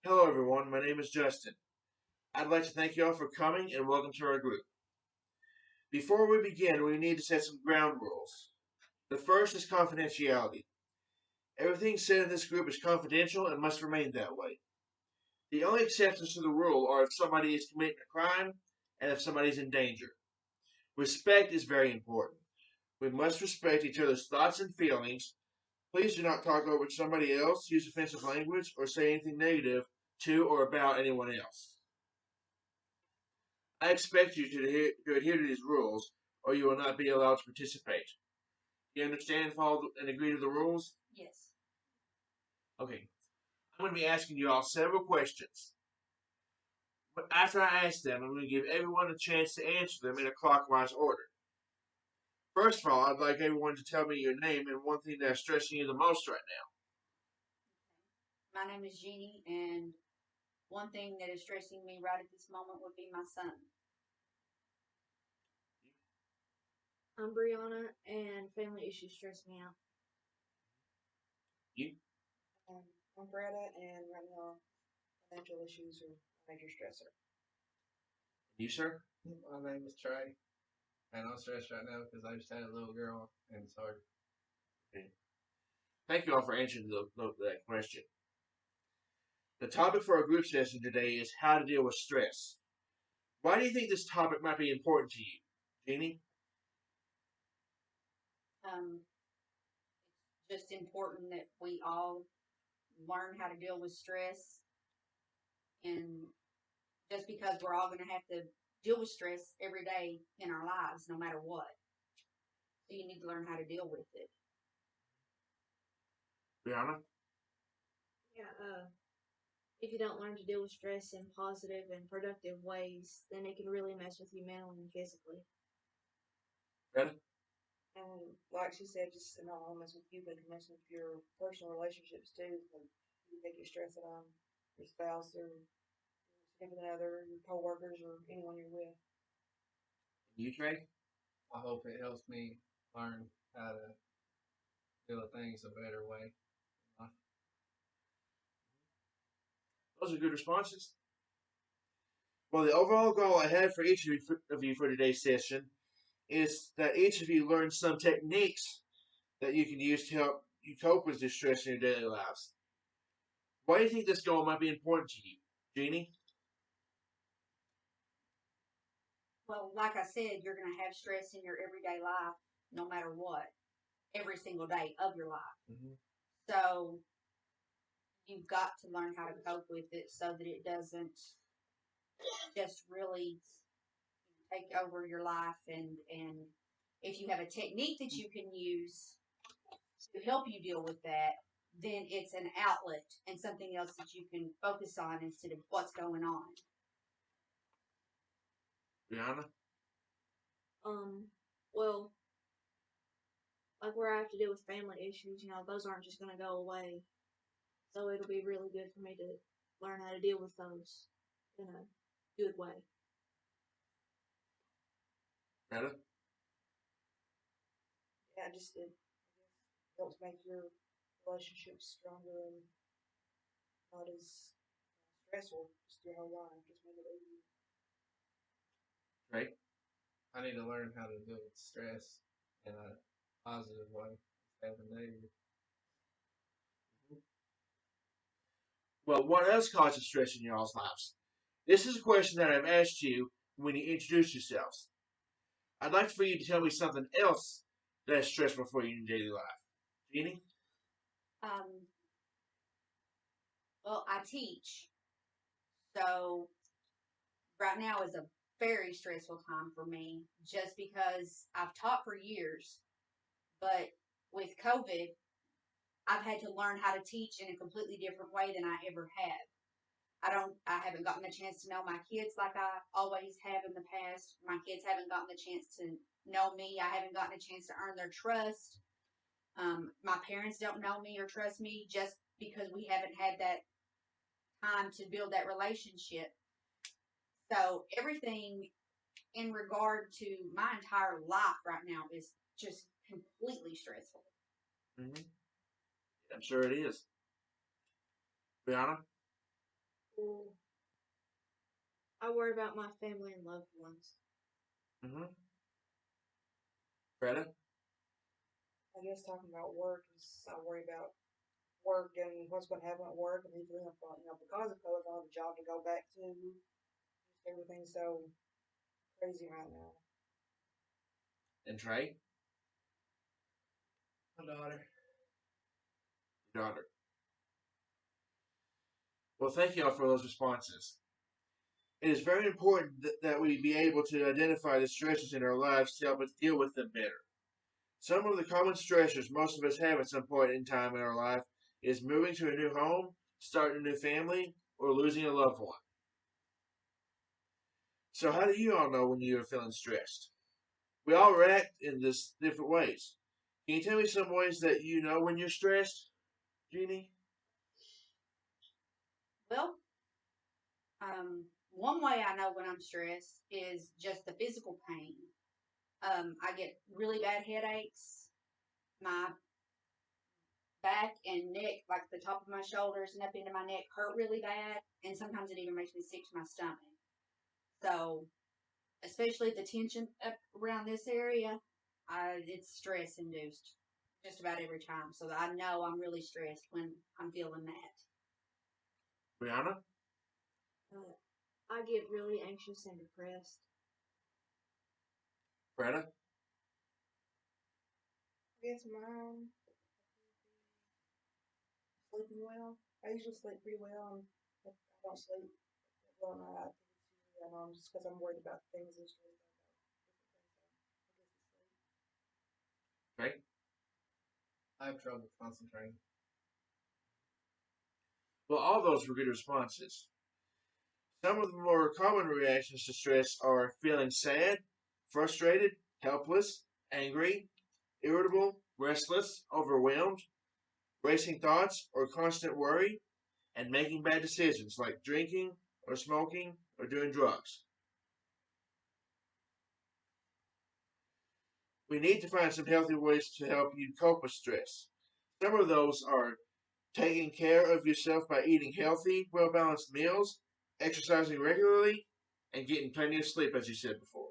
Hello, everyone. My name is Justin. I'd like to thank you all for coming and welcome to our group. Before we begin, we need to set some ground rules. The first is confidentiality. Everything said in this group is confidential and must remain that way. The only exceptions to the rule are if somebody is committing a crime and if somebody is in danger. Respect is very important. We must respect each other's thoughts and feelings. Please do not talk over somebody else, use offensive language, or say anything negative to or about anyone else. I expect you to adhere to these rules, or you will not be allowed to participate. You understand and follow and agree to the rules? Yes. Okay. I'm going to be asking you all several questions. But after I ask them, I'm going to give everyone a chance to answer them in a clockwise order. First of all, I'd like everyone to tell me your name and one thing that's stressing you the most right now. My name is Jeannie, and one thing that is stressing me right at this moment would be my son. I'm Brianna, and family issues stress me out. You? Um, I'm Greta, and right now financial issues are a major stressor. You, sir? My name is Trey, and I'm stressed right now because I just had a little girl, and it's hard. Okay. Thank you all for answering that question. The topic for our group session today is how to deal with stress. Why do you think this topic might be important to you, Jeannie? Um, it's just important that we all learn how to deal with stress, and just because we're all going to have to deal with stress every day in our lives, no matter what. So you need to learn how to deal with it. Brianna? Yeah, if you don't learn to deal with stress in positive and productive ways, then it can really mess with you mentally and physically. Greta? And like she said, just not only mess with you, but it can mess with your personal relationships too. Like you take your stress out on your spouse or your significant other, your coworkers, or anyone you're with. You, Trey? I hope it helps me learn how to deal with things a better way. Those are good responses. Well, the overall goal I have for each of you for today's session is that each of you learn some techniques that you can use to help you cope with distress in your daily lives. Why do you think this goal might be important to you, Jeannie? Well, like I said, you're going to have stress in your everyday life, no matter what, every single day of your life. Mm-hmm. So you've got to learn how to cope with it so that it doesn't just really take over your life, and if you have a technique that you can use to help you deal with that, then it's an outlet and something else that you can focus on instead of what's going on. Brianna? Um, well, like where I have to deal with family issues, those aren't just going to go away. So it'll be really good for me to learn how to deal with those in a good way. Greta? Yeah, just it I guess helps make your relationships stronger and not as stressful just your whole life. Just make it easy. Trey? I need to learn how to deal with stress in a positive way instead of a negative. Well, what else causes stress in y'all's lives? This is a question that I've asked you when you introduce yourselves. I'd like for you to tell me something else that's stressful for you in your daily life. Jeannie? Um, well, I teach, so right now is a very stressful time for me just because I've taught for years, but with COVID, I've had to learn how to teach in a completely different way than I ever have. I haven't gotten the chance to know my kids like I always have in the past. My kids haven't gotten the chance to know me. I haven't gotten a chance to earn their trust. My parents don't know me or trust me just because we haven't had that time to build that relationship. So everything in regard to my entire life right now is just completely stressful. Mm-hmm. I'm sure it is. Brianna? Well, I worry about my family and loved ones. Mm-hmm. Greta? I guess talking about work is I worry about work and what's going to happen at work and even if, because of COVID, I don't have a job to go back to. Just everything's so crazy right now. And Trey? My daughter. Your daughter. Well, thank you all for those responses. It is very important that we be able to identify the stressors in our lives to help us deal with them better. Some of the common stressors most of us have at some point in time in our life is moving to a new home, starting a new family, or losing a loved one. So how do you all know when you are feeling stressed? We all react in this different ways. Can you tell me some ways that you know when you're stressed, Jeannie? Well, one way I know when I'm stressed is just the physical pain. I get really bad headaches. My back and neck, like the top of my shoulders and up into my neck, hurt really bad, and sometimes it even makes me sick to my stomach. So, especially the tension up around this area, it's stress induced just about every time. So I know I'm really stressed when I'm feeling that. Brianna? I get really anxious and depressed. Greta? I guess mine, sleeping well. I usually sleep pretty well, and if I don't sleep well at night, I think it's usually just because I'm worried about things and stressed out about different things. So I guess it's sleep. Trey? I have trouble concentrating. Well, all those were good responses. Some of the more common reactions to stress are feeling sad, frustrated, helpless, angry, irritable, restless, overwhelmed, racing thoughts or constant worry, and making bad decisions like drinking or smoking or doing drugs. We need to find some healthy ways to help you cope with stress. Some of those are taking care of yourself by eating healthy, well balanced meals, exercising regularly, and getting plenty of sleep, as you said before.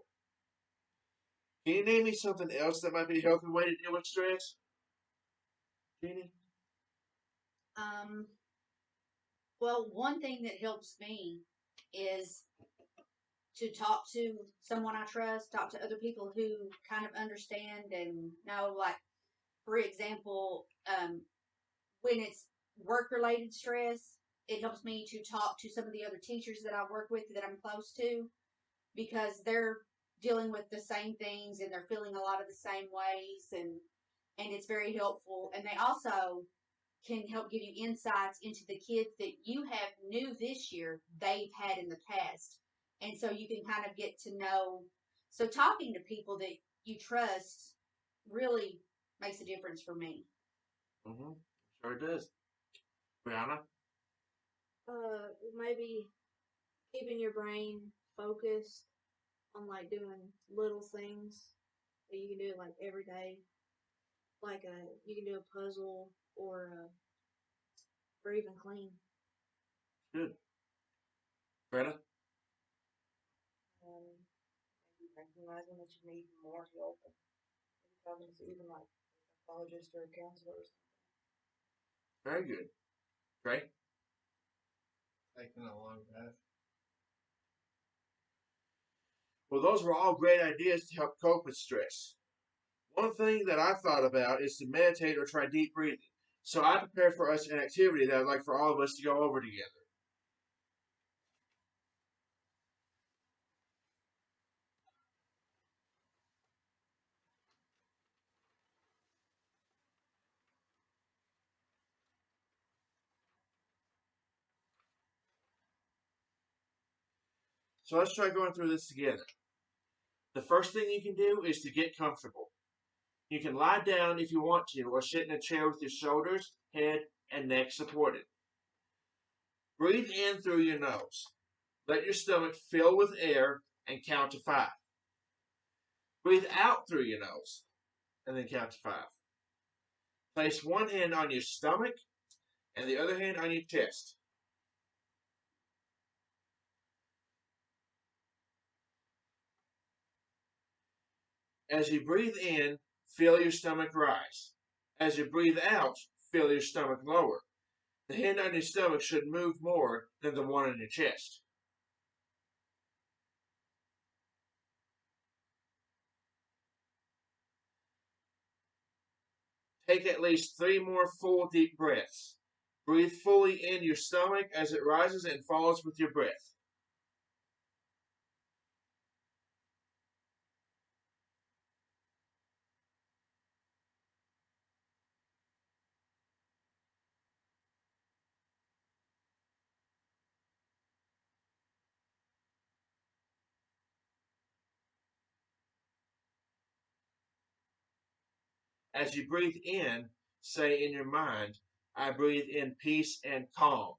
Can you name me something else that might be a healthy way to deal with stress? Jeannie? Um, well, one thing that helps me is to talk to someone I trust, talk to other people who kind of understand and know, like, for example, when it's work related stress, it helps me to talk to some of the other teachers that I work with that I'm close to because they're dealing with the same things and they're feeling a lot of the same ways and it's very helpful. And they also can help give you insights into the kids that you have new this year they've had in the past. And so you can kind of get to know. So talking to people that you trust really makes a difference for me. Mm-hmm. Sure it does. Brianna? Maybe keeping your brain focused on like doing little things that you can do like every day. Like you can do a puzzle or even clean. Good. Greta? Maybe recognizing that you need more help and maybe talking to even like a psychologist or a counselor or something. Very good. Trey? Taking a long bath. Well, those were all great ideas to help cope with stress. One thing that I thought about is to meditate or try deep breathing. So I prepared for us an activity that I'd like for all of us to go over together. So let's try going through this together. The first thing you can do is to get comfortable. You can lie down if you want to, or sit in a chair with your shoulders, head, and neck supported. Breathe in through your nose. Let your stomach fill with air and count to 5. Breathe out through your nose and then count to 5. Place one hand on your stomach and the other hand on your chest. As you breathe in, feel your stomach rise. As you breathe out, feel your stomach lower. The hand on your stomach should move more than the one on your chest. Take at least 3 more full deep breaths. Breathe fully in your stomach as it rises and falls with your breath. As you breathe in, say in your mind, I breathe in peace and calm.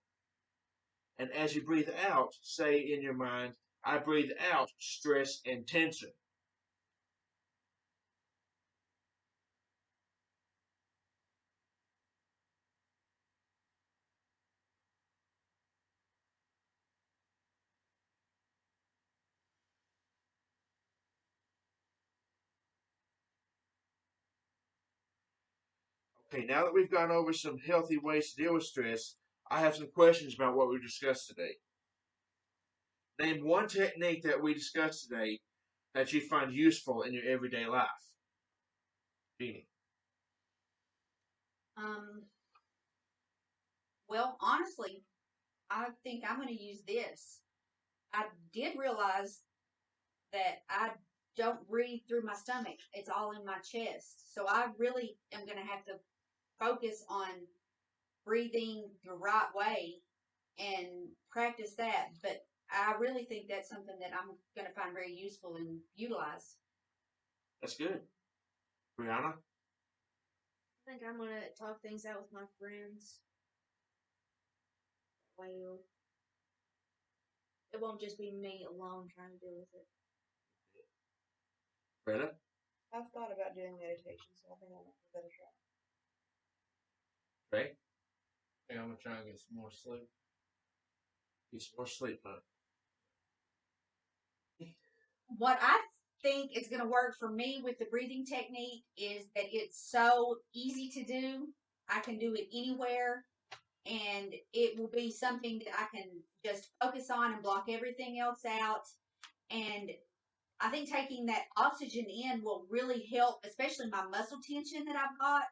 And as you breathe out, say in your mind, I breathe out stress and tension. Okay, now that we've gone over some healthy ways to deal with stress, I have some questions about what we discussed today. Name one technique that we discussed today that you find useful in your everyday life. Jeannie. Um, well, honestly, I think I'm going to use this. I did realize that I don't breathe through my stomach. It's all in my chest. So I really am going to have to focus on breathing the right way and practice that. But I really think that's something that I'm going to find very useful and utilize. That's good. Brianna? I think I'm gonna talk things out with my friends. Well, it won't just be me alone trying to deal with it. Greta? I've thought about doing meditation, so I think I'm gonna give that a try. Trey? Yeah, I'm gonna try and get some more sleep. Get some more sleep, huh? What I think is going to work for me with the breathing technique is that it's so easy to do. I can do it anywhere, and it will be something that I can just focus on and block everything else out. And I think taking that oxygen in will really help, especially my muscle tension that I've got.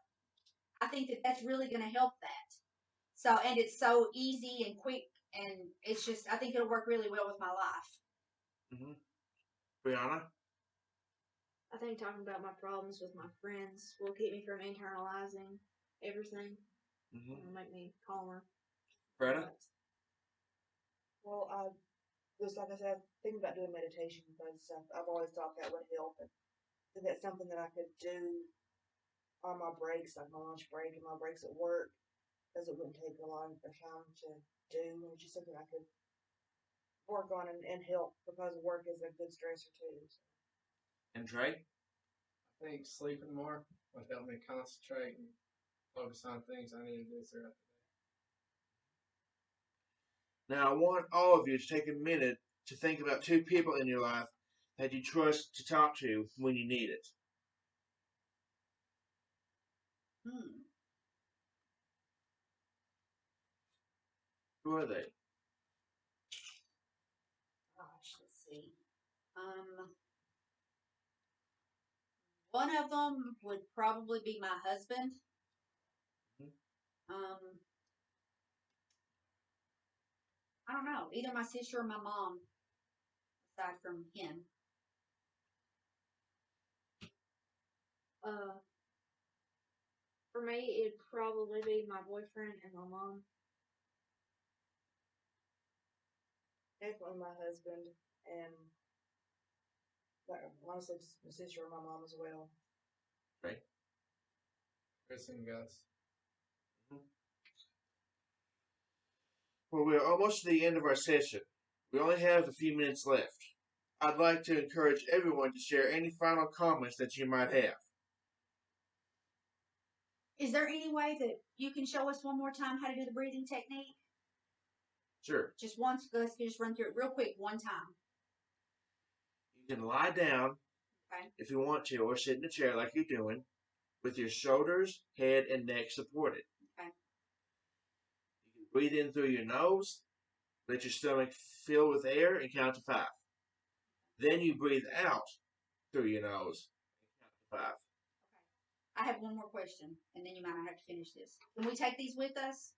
I think that that's really going to help that. So, and it's so easy and quick, and it's just, I think it'll work really well with my life. Mm-hmm. Brianna? I think talking about my problems with my friends will keep me from internalizing everything. Mm-hmm. It'll make me calmer. Greta? Well, just like I said, thinking about doing meditation because I've always thought that would help, and I think that's something that I could do on my breaks, like my lunch break and my breaks at work, because it wouldn't take a lot of time to do. It's just something I could work on and help because work is a good stressor too. So. And Trey? I think sleeping more would help me concentrate and focus on things I need to do throughout the day. Now, I want all of you to take a minute to think about 2 people in your life that you trust to talk to when you need it. Hmm. Who are they? Gosh, let's see. One of them would probably be my husband. Mhm. Um, I don't know, either my sister or my mom, aside from him. Uh, for me, it'd probably be my boyfriend and my mom. Definitely my husband and like, honestly just my sister and my mom as well. Trey? Chris and Gus. Well, we're almost to the end of our session. We only have a few minutes left. I'd like to encourage everyone to share any final comments that you might have. Is there any way that you can show us one more time how to do the breathing technique? Sure. Just once, let's just run through it real quick one time. You can lie down Okay. if you want to, or sit in a chair like you're doing, with your shoulders, head, and neck supported. Okay. You can breathe in through your nose, let your stomach fill with air, and count to 5. Then you breathe out through your nose and count to 5. I have one more question, and then you might not have to finish this. Can we take these with us?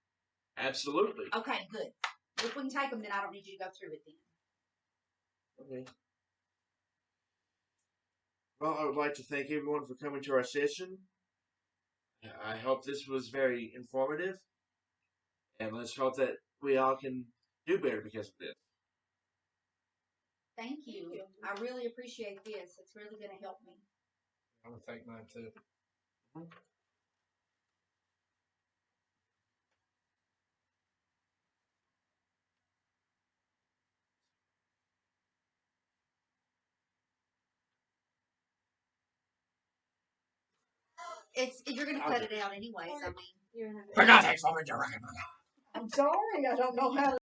Absolutely. Okay, good. If we can take them, then I don't need you to go through it then. Okay. Well, I would like to thank everyone for coming to our session. I hope this was very informative, and let's hope that we all can do better because of this. Thank you. I really appreciate this. It's really going to help me. I'm gonna take mine too. You're going to cut it out anyways. I mean, You're gonna have to. I'm sorry, I don't know how to